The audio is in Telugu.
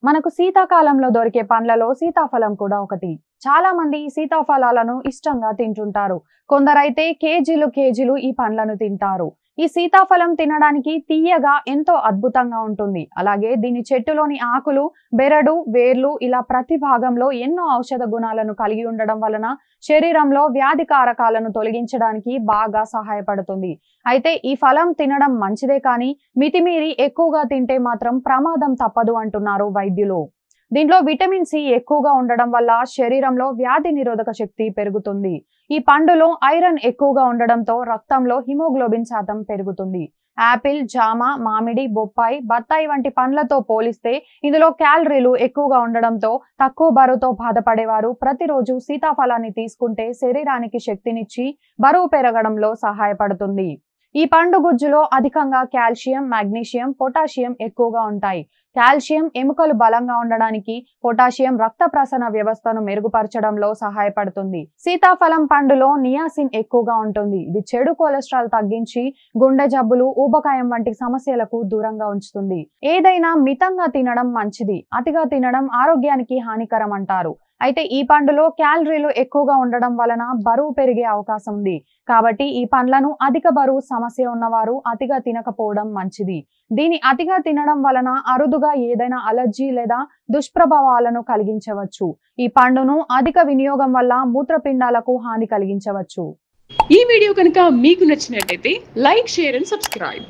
మనకు శీతాకాలంలో దొరికే పండ్లలో సీతాఫలం కూడా ఒకటి. చాలా మంది సీతాఫలాలను ఇష్టంగా తింటుంటారు. కొందరైతే కేజీలు ఈ పండ్లను తింటారు. ఈ సీతాఫలం తినడానికి తీయగా ఎంతో అద్భుతంగా ఉంటుంది. అలాగే దీని చెట్టులోని ఆకులు, బెరడు, వేర్లు ఇలా ప్రతి భాగంలో ఎన్నో ఔషధ గుణాలను కలిగి ఉండడం వలన శరీరంలో వ్యాధి కారకాలను తొలగించడానికి బాగా సహాయపడుతుంది. అయితే ఈ ఫలం తినడం మంచిదే కానీ మితిమీరి ఎక్కువగా తింటే మాత్రం ప్రమాదం తప్పదు అంటున్నారు వైద్యులు. దీంట్లో విటమిన్ సి ఎక్కువగా ఉండడం వల్ల శరీరంలో వ్యాధి నిరోధక శక్తి పెరుగుతుంది. ఈ పండులో ఐరన్ ఎక్కువగా ఉండడంతో రక్తంలో హిమోగ్లోబిన్ శాతం పెరుగుతుంది. యాపిల్, జామ, మామిడి, బొప్పాయి, బత్తాయి వంటి పండ్లతో పోలిస్తే ఇందులో క్యాలరీలు ఎక్కువగా ఉండడంతో తక్కువ బరువుతో బాధపడేవారు ప్రతిరోజు సీతాఫలాన్ని తీసుకుంటే శరీరానికి శక్తినిచ్చి బరువు పెరగడంలో సహాయపడుతుంది. ఈ పండు గుజ్జులో అధికంగా కాల్షియం, మాగ్నీషియం, పొటాషియం ఎక్కువగా ఉంటాయి. కాల్షియం ఎముకలు బలంగా ఉండడానికి, పొటాషియం రక్త ప్రసరణ వ్యవస్థను మెరుగుపరచడంలో సహాయపడుతుంది. సీతాఫలం పండులో నియాసిన్ ఎక్కువగా ఉంటుంది. ఇది చెడు కొలెస్ట్రాల్ తగ్గించి గుండె జబ్బులు, ఊబకాయం వంటి సమస్యలకు దూరంగా ఉంచుతుంది. ఏదైనా మితంగా తినడం మంచిది, అతిగా తినడం ఆరోగ్యానికి హానికరం అంటారు. అయితే ఈ పండులో క్యాలరీలు ఎక్కువగా ఉండడం వలన బరువు పెరిగే అవకాశం ఉంది. కాబట్టి ఈ పండ్లను అధిక బరువు సమస్య ఉన్నవారు అతిగా తినకపోవడం మంచిది. దీని అతిగా తినడం వలన అరుదుగా ఏదైనా అలర్జీ లేదా దుష్ప్రభావాలను కలిగించవచ్చు. ఈ పండును అధిక వినియోగం వల్ల మూత్రపిండాలకు హాని కలిగించవచ్చు. ఈ వీడియో కనుక మీకు నచ్చినట్లయితే లైక్, షేర్ అండ్ సబ్స్క్రైబ్.